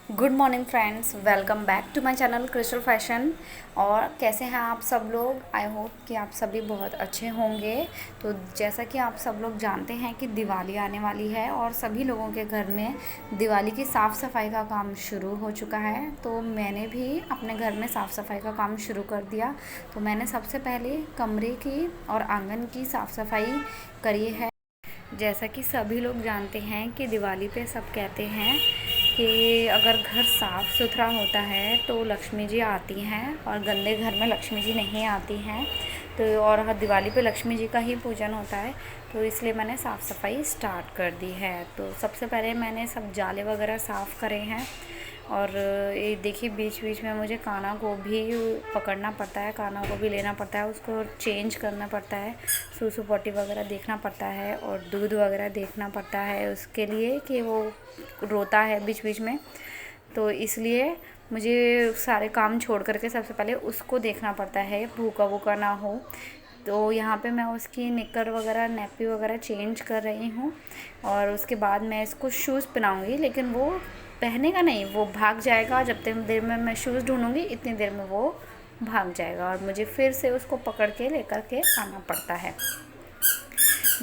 Good morning friends, welcome back to my channel crystal fashion. और कैसे हैं आप सब लोग? आई होप कि आप सभी बहुत अच्छे होंगे। तो जैसा कि आप सब लोग जानते हैं कि दिवाली आने वाली है और सभी लोगों के घर में दिवाली की साफ़ सफाई का काम शुरू हो चुका है। तो मैंने भी अपने घर में साफ़ सफाई का काम शुरू कर दिया। तो मैंने सबसे पहले कमरे की और आंगन की साफ़ सफाई करी है। जैसा कि सभी लोग जानते हैं कि दिवाली पे सब कहते हैं कि अगर घर साफ़ सुथरा होता है तो लक्ष्मी जी आती हैं और गंदे घर में लक्ष्मी जी नहीं आती हैं। तो और हर दिवाली पे लक्ष्मी जी का ही पूजन होता है, तो इसलिए मैंने साफ़ सफाई स्टार्ट कर दी है। तो सबसे पहले मैंने सब जाले वगैरह साफ़ करे हैं। और ये देखिए, बीच बीच में मुझे काना को भी पकड़ना पड़ता है, काना को भी लेना पड़ता है, उसको चेंज करना पड़ता है, सूसू पॉटी वगैरह देखना पड़ता है और दूध वगैरह देखना पड़ता है उसके लिए कि वो रोता है बीच बीच में। तो इसलिए मुझे सारे काम छोड़ करके सबसे पहले उसको देखना पड़ता है, भूखा वूखा ना हो। तो यहाँ पे मैं उसकी निकर वगैरह नैपी वगैरह चेंज कर रही हूँ और उसके बाद मैं इसको शूज़ पहनाऊँगी। लेकिन वो पहनेगा नहीं, वो भाग जाएगा। जब तक देर में मैं शूज़ ढूंढूंगी इतनी देर में वो भाग जाएगा और मुझे फिर से उसको पकड़ के लेकर के आना पड़ता है।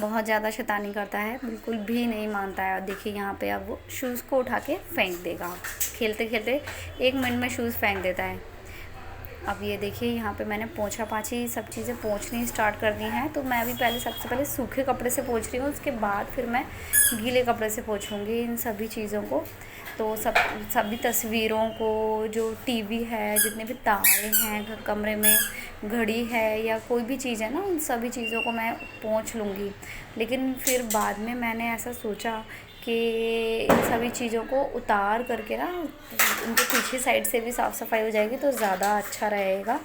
बहुत ज़्यादा शैतानी करता है, बिल्कुल भी नहीं मानता है। और देखिए यहाँ पे अब वो शूज़ को उठा के फेंक देगा। खेलते खेलते 1 मिनट में शूज़ फेंक देता है। अब ये देखिए यहाँ पे मैंने पोंछा पाछी सब चीज़ें पोंछनी स्टार्ट कर दी हैं। तो मैं अभी सबसे पहले सूखे कपड़े से पोंछ रही हूँ, उसके बाद फिर मैं गीले कपड़े से पोंछूँगी इन सभी चीज़ों को। तो सभी तस्वीरों को, जो टीवी है, जितने भी तारे हैं कमरे में, घड़ी है या कोई भी चीज़ है ना, उन सभी चीज़ों को मैं पोंछ लूँगी। लेकिन फिर बाद में मैंने ऐसा सोचा कि इन सभी चीज़ों को उतार करके ना उनके पीछे साइड से भी साफ़ सफाई हो जाएगी तो ज़्यादा अच्छा रहेगा।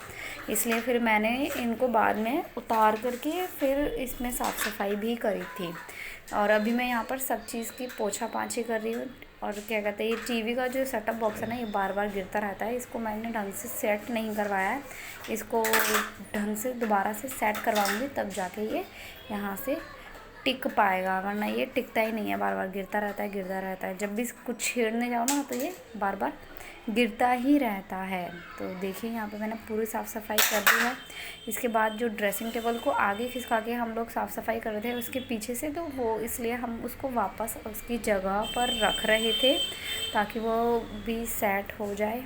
इसलिए फिर मैंने इनको बाद में उतार करके फिर इसमें साफ़ सफाई भी करी थी। और अभी मैं यहाँ पर सब चीज़ की पोछा पाछी कर रही हूँ। और क्या कहते हैं, ये टीवी का जो सेटअप बॉक्स है ना, ये बार बार गिरता रहता है। इसको मैंने ढंग से सेट नहीं करवाया है, इसको ढंग से दोबारा से सेट करवाऊँगी तब जाके ये यहाँ से टिक पाएगा, वरना ये टिकता ही नहीं है, बार बार गिरता रहता है, गिरता रहता है। जब भी कुछ छेड़ने जाओ ना तो ये बार बार गिरता ही रहता है। तो देखिए यहाँ पे मैंने पूरी साफ़ सफाई कर दी है। इसके बाद जो ड्रेसिंग टेबल को आगे खिसका के हम लोग साफ़ सफाई कर रहे थे उसके पीछे से, तो वो इसलिए हम उसको वापस उसकी जगह पर रख रहे थे ताकि वो भी सेट हो जाए।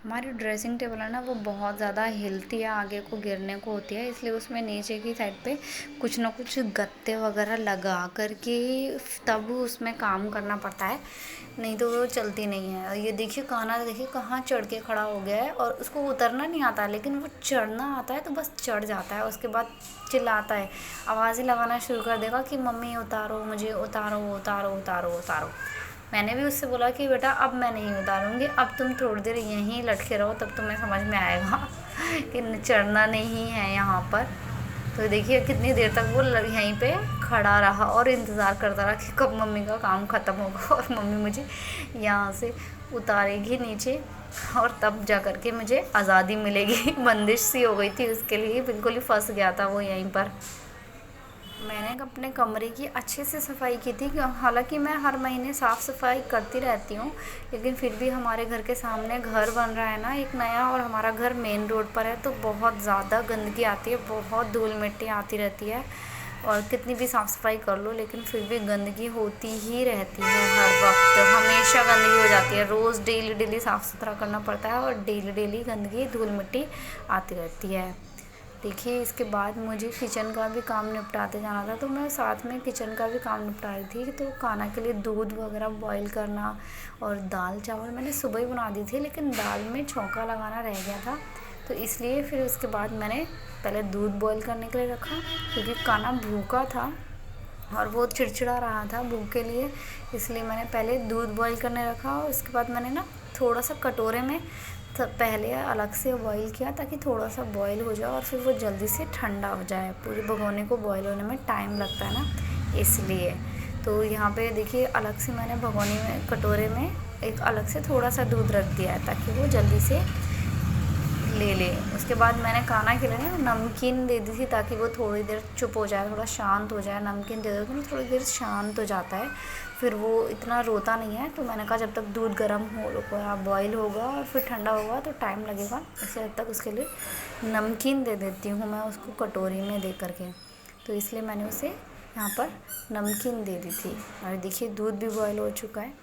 हमारी ड्रेसिंग टेबल है ना, वो बहुत ज़्यादा हिलती है, आगे को गिरने को होती है, इसलिए उसमें नीचे की साइड पे कुछ ना कुछ गत्ते वगैरह लगा करके तब उसमें काम करना पड़ता है, नहीं तो वो चलती नहीं है। और ये देखिए कान्हा, देखिए कहाँ चढ़ के खड़ा हो गया है और उसको उतरना नहीं आता, लेकिन वो चढ़ना आता है तो बस चढ़ जाता है। उसके बाद चिल्लाता है, आवाज़ें लगाना शुरू कर देगा कि मम्मी उतारो मुझे, उतारो उतारो उतारो उतारो। मैंने भी उससे बोला कि बेटा अब मैं नहीं उतारूँगी, अब तुम थोड़ी देर यहीं लटके रहो, तब तुम्हें समझ में आएगा कि चढ़ना नहीं है यहाँ पर। तो देखिए कितनी देर तक वो यहीं पे खड़ा रहा और इंतज़ार करता रहा कि कब मम्मी का काम ख़त्म होगा और मम्मी मुझे यहाँ से उतारेगी नीचे और तब जा कर के मुझे आज़ादी मिलेगी। बंदिश सी हो गई थी उसके लिए, बिल्कुल ही फंस गया था वो यहीं पर। मैंने अपने कमरे की अच्छे से सफाई की थी, हालांकि मैं हर महीने साफ़ सफाई करती रहती हूँ, लेकिन फिर भी हमारे घर के सामने घर बन रहा है ना एक नया, और हमारा घर मेन रोड पर है, तो बहुत ज़्यादा गंदगी आती है, बहुत धूल मिट्टी आती रहती है। और कितनी भी साफ़ सफाई कर लो लेकिन फिर भी गंदगी होती ही रहती है, हर वक्त हमेशा गंदगी हो जाती है। रोज़ डेली डेली साफ़ सुथरा करना पड़ता है और डेली डेली गंदगी धूल मिट्टी आती रहती है। देखिए इसके बाद मुझे किचन का भी काम निपटाते जाना था, तो मैं साथ में किचन का भी काम निपटा रही थी। तो खाना के लिए दूध वगैरह बॉईल करना और दाल चावल मैंने सुबह ही बना दी थी, लेकिन दाल में छौंका लगाना रह गया था, तो इसलिए फिर उसके बाद मैंने पहले दूध बॉईल करने के लिए रखा, क्योंकि खाना भूखा था और वो चिड़चिड़ा रहा था भूख के लिए, इसलिए मैंने पहले दूध बॉईल करने रखा। और उसके बाद मैंने ना थोड़ा सा कटोरे में पहले अलग से बॉईल किया ताकि थोड़ा सा बॉईल हो जाए और फिर वो जल्दी से ठंडा हो जाए। पूरी भगोने को बॉईल होने में टाइम लगता है ना, इसलिए। तो यहाँ पे देखिए अलग से मैंने भगोने में, कटोरे में एक अलग से थोड़ा सा दूध रख दिया है ताकि वो जल्दी से ले ले। उसके बाद मैंने खाना के लिए ना नमकीन दे दी थी ताकि वो थोड़ी देर चुप हो जाए, थोड़ा शांत हो जाए। नमकीन दे दो तो थोड़ी देर शांत हो जाता है, फिर वो इतना रोता नहीं है। तो मैंने कहा जब तक दूध गर्म हो बॉयल होगा और फिर ठंडा होगा तो टाइम लगेगा, इसलिए जब तक उसके लिए नमकीन दे देती हूँ मैं उसको कटोरी में दे करके। तो इसलिए मैंने उसे यहाँ पर नमकीन दे दी थी। और देखिए दूध भी बॉयल हो चुका है।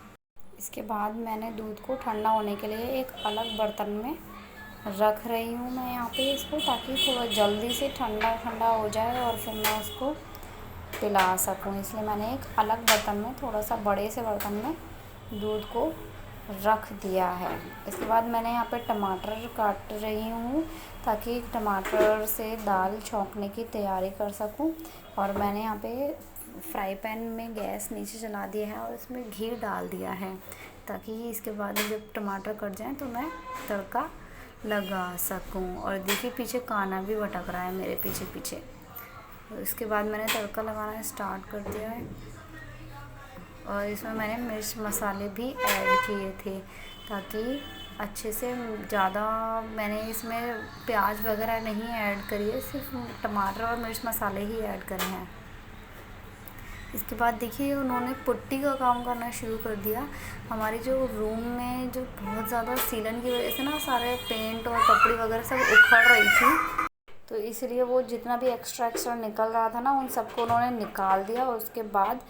इसके बाद मैंने दूध को ठंडा होने के लिए एक अलग बर्तन में रख रही हूँ मैं यहाँ पे इसको, ताकि थोड़ा जल्दी से ठंडा ठंडा हो जाए और फिर मैं उसको पिला सकूँ। इसलिए मैंने एक अलग बर्तन में, थोड़ा सा बड़े से बर्तन में दूध को रख दिया है। इसके बाद मैंने यहाँ पे टमाटर काट रही हूँ ताकि टमाटर से दाल छौंकने की तैयारी कर सकूँ। और मैंने यहाँ पे फ्राई पैन में गैस नीचे चला दिया है और इसमें घी डाल दिया है, ताकि इसके बाद जब टमाटर कट जाएं तो मैं तड़का लगा सकूं। और देखिए पीछे काना भी भटक रहा है मेरे पीछे पीछे। तो इसके बाद मैंने तड़का लगाना स्टार्ट कर दिया है और इसमें मैंने मिर्च मसाले भी ऐड किए थे, ताकि अच्छे से ज़्यादा मैंने इसमें प्याज वगैरह नहीं ऐड करी है, सिर्फ टमाटर और मिर्च मसाले ही ऐड करे हैं। इसके बाद देखिए उन्होंने पुट्टी का काम करना शुरू कर दिया। हमारी जो रूम में जो बहुत ज़्यादा सीलन की वजह से ना सारे पेंट और कपड़े वगैरह सब उखड़ रही थी, तो इसलिए वो जितना भी एक्स्ट्रा निकल रहा था ना उन सबको उन्होंने निकाल दिया। और उसके बाद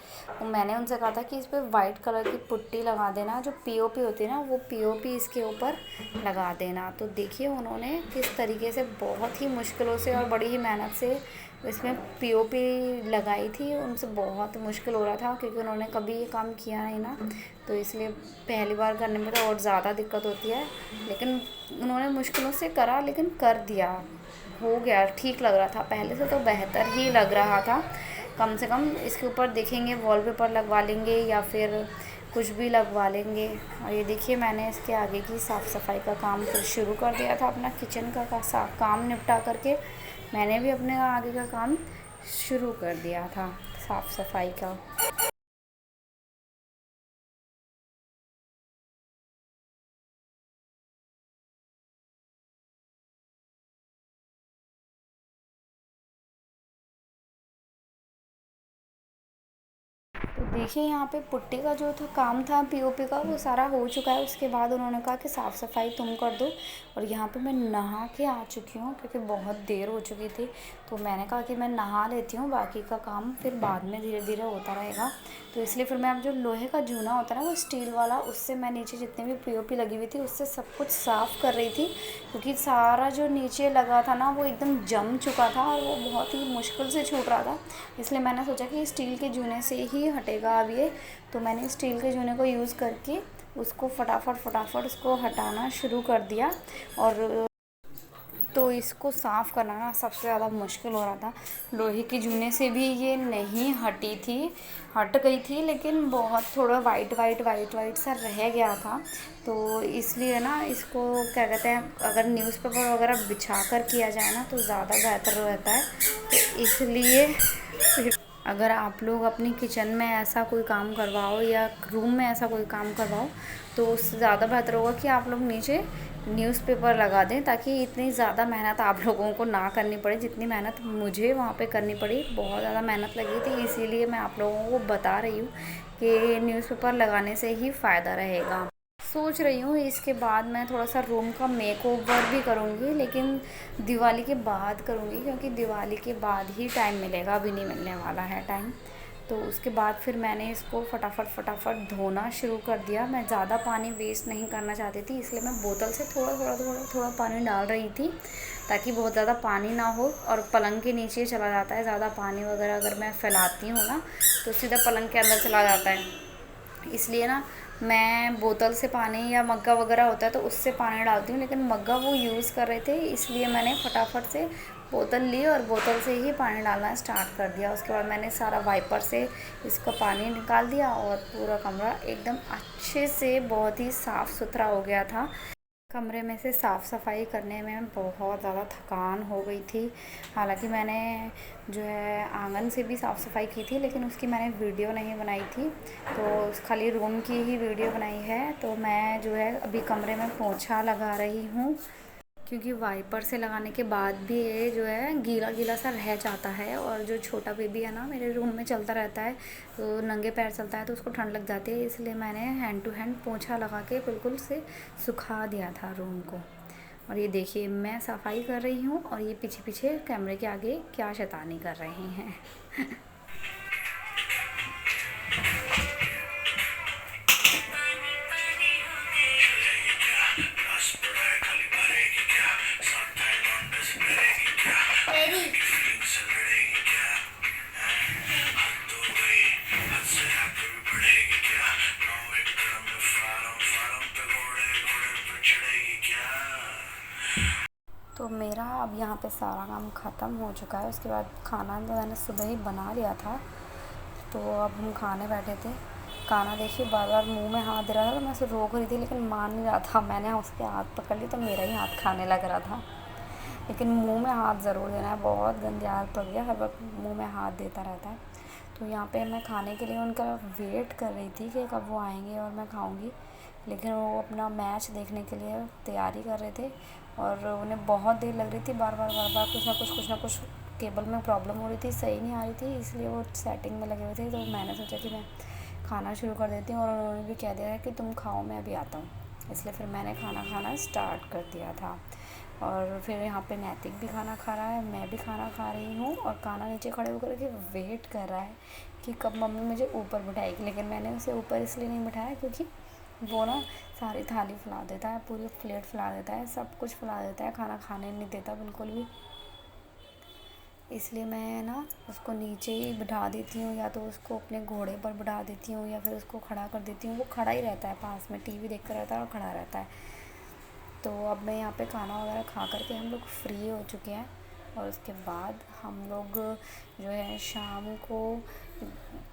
मैंने उनसे कहा था कि इस पर वाइट कलर की पुट्टी लगा देना, जो पीओपी होती है ना वो पीओपी इसके ऊपर लगा देना। तो देखिए उन्होंने किस तरीके से बहुत ही मुश्किलों से और बड़ी ही मेहनत से इसमें पीओपी लगाई थी। उनसे बहुत मुश्किल हो रहा था क्योंकि उन्होंने कभी ये काम किया नहीं ना, तो इसलिए पहली बार करने में तो और ज़्यादा दिक्कत होती है। लेकिन उन्होंने मुश्किलों से करा, लेकिन कर दिया, हो गया, ठीक लग रहा था। पहले से तो बेहतर ही लग रहा था। कम से कम इसके ऊपर देखेंगे वॉलपेपर लगवा लेंगे या फिर कुछ भी लगवा लेंगे। और ये देखिए मैंने इसके आगे की साफ़ सफाई का काम फिर शुरू कर दिया था। अपना किचन का काम निपटा करके मैंने भी अपने आगे का काम शुरू कर दिया था, साफ़ सफाई का। तो देखिए यहाँ पे पुट्टी का जो था काम था पीओपी का वो सारा हो चुका है। उसके बाद उन्होंने कहा कि साफ़ सफाई तुम कर दो। और यहाँ पे मैं नहा के आ चुकी हूँ क्योंकि बहुत देर हो चुकी थी। तो मैंने कहा कि मैं नहा लेती हूँ, बाकी का काम फिर बाद में धीरे धीरे होता रहेगा। तो इसलिए फिर मैं अब जो लोहे का जूना होता है ना वो स्टील वाला, उससे मैं नीचे जितनी भी पीओपी लगी हुई थी उससे सब कुछ साफ़ कर रही थी, क्योंकि सारा जो नीचे लगा था ना वो एकदम जम चुका था और वो बहुत ही मुश्किल से छूट रहा था। इसलिए मैंने सोचा कि स्टील के जूने से ही हटेगा अब ये। तो मैंने स्टील के जूने को यूज़ करके उसको फटाफट उसको हटाना शुरू कर दिया। और तो इसको साफ़ करना ना सबसे ज़्यादा मुश्किल हो रहा था। लोहे के जूने से भी ये नहीं हटी थी, हट गई थी लेकिन बहुत थोड़ा वाइट सा रह गया था। तो इसलिए ना इसको क्या कहते हैं, अगर न्यूज़पेपर वगैरह बिछा कर किया जाए ना तो ज़्यादा बेहतर रहता है। तो इसलिए अगर आप लोग अपनी किचन में ऐसा कोई काम करवाओ या रूम में ऐसा कोई काम करवाओ तो उससे ज़्यादा बेहतर होगा कि आप लोग नीचे न्यूज़पेपर लगा दें, ताकि इतनी ज़्यादा मेहनत आप लोगों को ना करनी पड़े जितनी मेहनत मुझे वहाँ पे करनी पड़ी। बहुत ज़्यादा मेहनत लगी थी, इसीलिए मैं आप लोगों को बता रही हूँ कि न्यूज़पेपर लगाने से ही फ़ायदा रहेगा। सोच रही हूँ इसके बाद मैं थोड़ा सा रूम का मेकओवर भी करूँगी, लेकिन दिवाली के बाद करूँगी क्योंकि दिवाली के बाद ही टाइम मिलेगा, अभी नहीं मिलने वाला है टाइम। तो उसके बाद फिर मैंने इसको फटाफट धोना शुरू कर दिया। मैं ज़्यादा पानी वेस्ट नहीं करना चाहती थी, इसलिए मैं बोतल से थोड़ा पानी डाल रही थी ताकि बहुत ज़्यादा पानी ना हो। और पलंग के नीचे चला जाता है ज़्यादा पानी वगैरह, अगर मैं फैलाती हूँ ना तो सीधा पलंग के अंदर चला जाता है। इसलिए ना मैं बोतल से पानी या मग्गा वगैरह होता है तो उससे पानी डालती हूँ, लेकिन मग्गा वो यूज़ कर रहे थे इसलिए मैंने फटाफट से बोतल ली और बोतल से ही पानी डालना स्टार्ट कर दिया। उसके बाद मैंने सारा वाइपर से इसका पानी निकाल दिया और पूरा कमरा एकदम अच्छे से बहुत ही साफ़ सुथरा हो गया था। कमरे में से साफ़ सफाई करने में बहुत ज़्यादा थकान हो गई थी। हालांकि मैंने जो है आंगन से भी साफ़ सफाई की थी, लेकिन उसकी मैंने वीडियो नहीं बनाई थी, तो खाली रूम की ही वीडियो बनाई है। तो मैं जो है अभी कमरे में पोंछा लगा रही हूँ। क्योंकि वाइपर से लगाने के बाद भी ये जो है गीला गीला सा रह जाता है। और जो छोटा बेबी है ना मेरे रूम में चलता रहता है, तो नंगे पैर चलता है तो उसको ठंड लग जाती है, इसलिए मैंने हैंड टू हैंड पोंछा लगा के बिल्कुल से सुखा दिया था रूम को। और ये देखिए मैं सफाई कर रही हूँ और ये पीछे पीछे कैमरे के आगे क्या शैतानी कर रहे हैं। तो मेरा अब यहाँ पे सारा काम ख़त्म हो चुका है। उसके बाद खाना तो मैंने सुबह ही बना लिया था, तो अब हम खाने बैठे थे। खाना देखिए बार बार मुंह में हाथ दे रहा था, तो मैं उसे रोक रही थी लेकिन मान नहीं रहा था। मैंने उसके हाथ पकड़ ली तो मेरा ही हाथ खाने लग रहा था, लेकिन मुंह में हाथ ज़रूर देना है। बहुत गंदी आदत पड़ गया, हर वक्त मुँह में हाथ देता रहता है। तो यहाँ पे मैं खाने के लिए उनका वेट कर रही थी कि कब वो आएंगे और मैं खाऊंगी, लेकिन वो अपना मैच देखने के लिए तैयारी कर रहे थे और उन्हें बहुत देर लग रही थी। बार बार कुछ ना कुछ केबल में प्रॉब्लम हो रही थी, सही नहीं आ रही थी, इसलिए वो सेटिंग में लगे हुए थे। तो मैंने सोचा कि मैं खाना शुरू कर देती हूँ, और उन्होंने भी कह दिया है कि तुम खाओ मैं अभी आता हूँ, इसलिए फिर मैंने खाना खाना स्टार्ट कर दिया था। और फिर यहाँ पे नैतिक भी खाना खा रहा है, मैं भी खाना खा रही हूँ, और काना नीचे खड़े होकर के वेट कर रहा है कि कब मम्मी मुझे ऊपर बिठाएगी। लेकिन मैंने उसे ऊपर इसलिए नहीं बिठाया क्योंकि वो ना सारी थाली फैला देता है, पूरी प्लेट फैला देता है, सब कुछ फैला देता है, खाना खाने नहीं देता बिल्कुल भी। इसलिए मैं ना उसको नीचे ही बिठा देती हूँ, या तो उसको अपने घोड़े पर बिठा देती हूँ या फिर उसको खड़ा कर देती हूँ। वो खड़ा ही रहता है, पास में टीवी देखता रहता है और खड़ा रहता है। तो अब मैं यहाँ पे खाना वगैरह खा करके हम लोग फ्री हो चुके हैं, और उसके बाद हम लोग जो है शाम को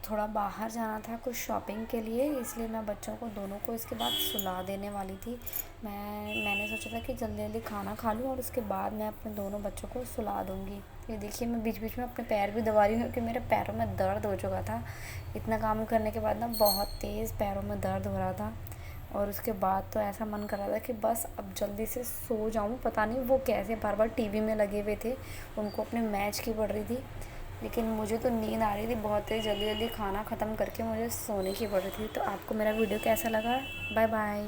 थोड़ा बाहर जाना था कुछ शॉपिंग के लिए, इसलिए मैं बच्चों को दोनों को इसके बाद सुला देने वाली थी। मैंने सोचा था कि जल्दी जल्दी खाना खा लूँ और उसके बाद मैं अपने दोनों बच्चों को सुला दूँगी। ये देखिए मैं बीच बीच में अपने पैर भी दबा रही हूँ क्योंकि मेरे पैरों में दर्द हो चुका था। इतना काम करने के बाद ना बहुत तेज़ पैरों में दर्द हो रहा था, और उसके बाद तो ऐसा मन कर रहा था कि बस अब जल्दी से सो जाऊं। पता नहीं वो कैसे बार बार टीवी में लगे हुए थे, उनको अपने मैच की पड़ रही थी, लेकिन मुझे तो नींद आ रही थी बहुत तेज़। जल्दी जल्दी खाना ख़त्म करके मुझे सोने की पड़ रही थी। तो आपको मेरा वीडियो कैसा लगा? Bye bye.